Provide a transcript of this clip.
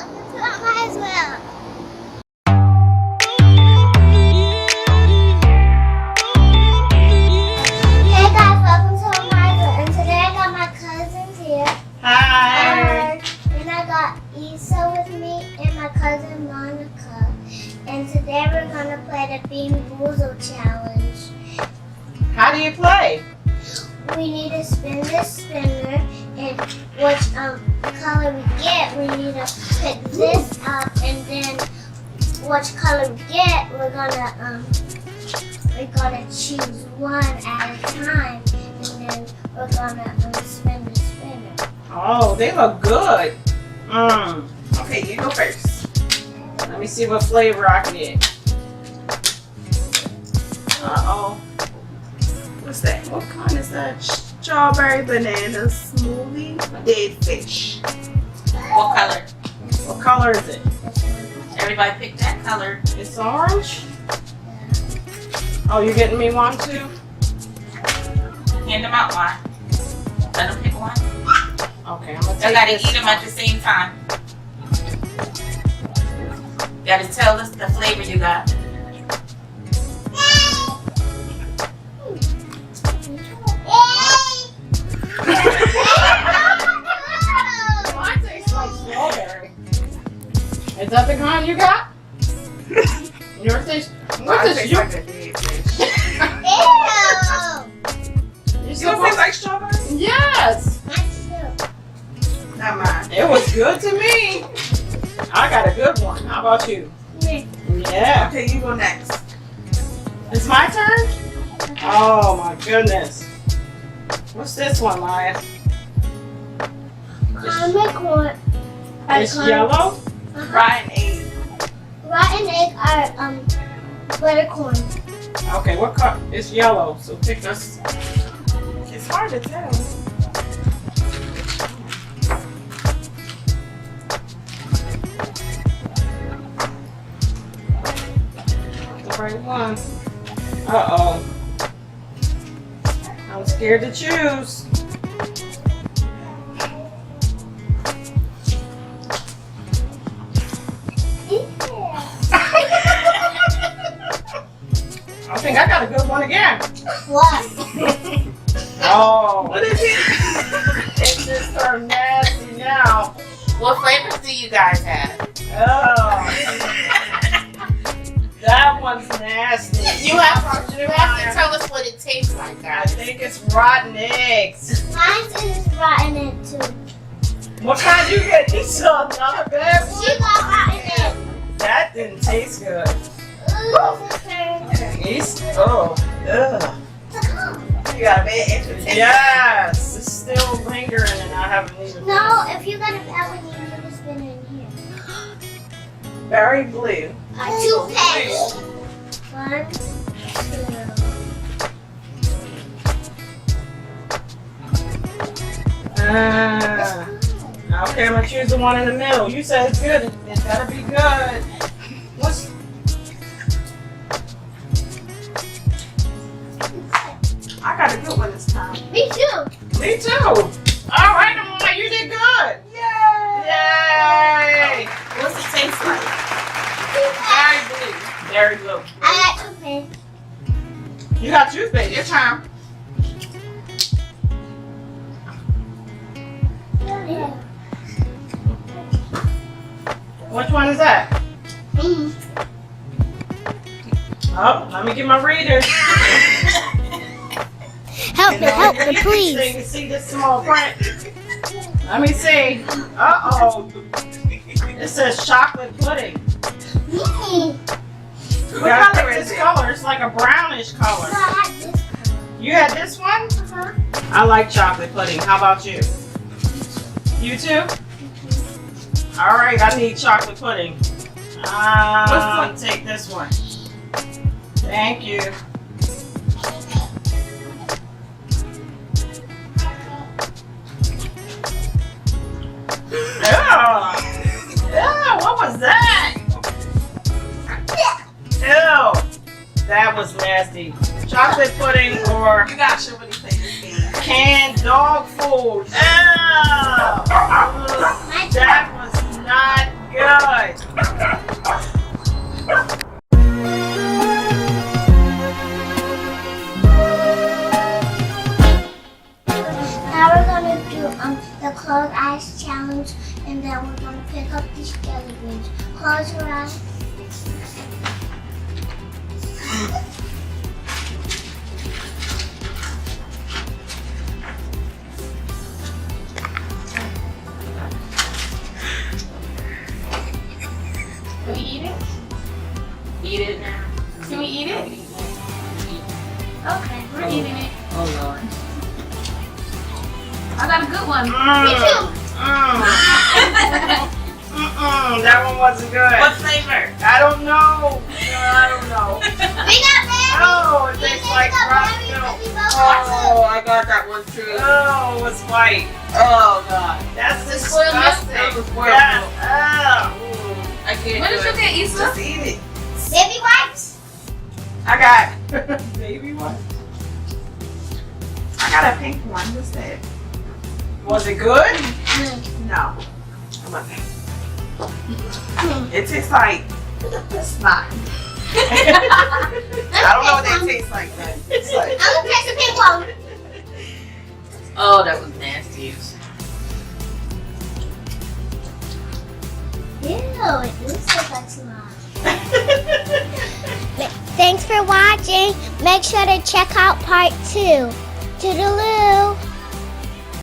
Might as well. Hey guys, welcome to AMIAH'S, and today I got my cousins here. Hi. And I got Issa with me and my cousin Monica. And today we're gonna play the Bean Boozled challenge. How do you play? We need to spin this spinner, and which color we get, we need to pick this up, and then which color we get, we're gonna choose one at a time, and then we're gonna spin the spinner. Oh, they look good. Okay, you go first. Let me see what flavor I get. Uh-oh. What's that? What kind is that? Strawberry banana smoothie, dead fish. What color? What color is it? Everybody pick that color. It's orange? Oh, you're getting me one too? Hand them out one. Let them pick one. Okay, I'm gonna I take gotta this eat them at the same time. You gotta tell us the flavor you got. Mine tastes like strawberry. Is that the kind you got? Yours tastes. What is you? Like a dead fish. Ew! You don't taste like strawberry? Yes. Mine too. Not mine. It was good to me. I got a good one. How about you? Me. Yeah. Okay, you go next. It's my turn? Oh my goodness. What's this one, Maya? Make one. It's yellow? Rotten egg. Rotten egg are buttercorn. Okay, what color? It's yellow, so pick us. It's hard to tell. The right one. Uh-oh. I'm scared to choose. I think I got a good one again. What? Oh, What is it? it just turned nasty now. What flavors do you guys have? Oh, that one's nasty. You have to tell us what it tastes like, I guys. think it's rotten eggs. Mine is rotten egg too. What kind you get? You saw another bad She one? got rotten egg. That didn't taste good. Ooh, sister. It's, oh, ugh. You got a bad interest. Yes, it's still lingering and I haven't even. No, if you got a bad one, you need to spin it in here. Berry blue. Two packs. 1, 2. Okay, I'm gonna choose the one in the middle. You said it's good. It's gotta be good. What's? I got a good one this time. Me too. Me too. All right, Amaya, you did good. Yay! Yay! What's it taste like? Very blue. Very blue. I got 2 packs. You got toothpaste. Your time. Which one is that? Oh, let me get my reader. Help me, help me, So you please. can see this small print. Let me see. Uh-oh. It says chocolate pudding. Mm. You What gotta color pick is this it? color. It's like a brownish color. So I had this color. You had this one? I like chocolate pudding. How about you? You too? All right, I need chocolate pudding. Take this one. Thank you. Yeah, what was that? Ew, that was nasty. Chocolate pudding or You gotta show what he played this game. canned dog food. Ew, that was not good. And then we're going to pick up these jelly beans. Close your eyes. Can we eat it? Eat it now. Can we eat it? Okay, we're eating it. Oh Lord. I got a good one. Me too. That one wasn't good. What flavor? I don't know. I don't know. We got berries. Oh, it We tastes just like got rotten berries milk. because we both got Oh, I got that one too. Oh, it's white. Oh God. That's The spoiled milk? disgusting. That was spoiled Yes. milk. Oh. I can't What do did you it. get, Issa? Just eat it. baby wipes. I got baby one. I got a pink one. What's that? Was it good? No. Come on. It tastes like snot. I don't know what that tastes like, but it's like. I'm going to taste the pink one. Oh, that was nasty. Ew, it looks like that's not. Thanks for watching. Make sure to check out part 2. Toodaloo.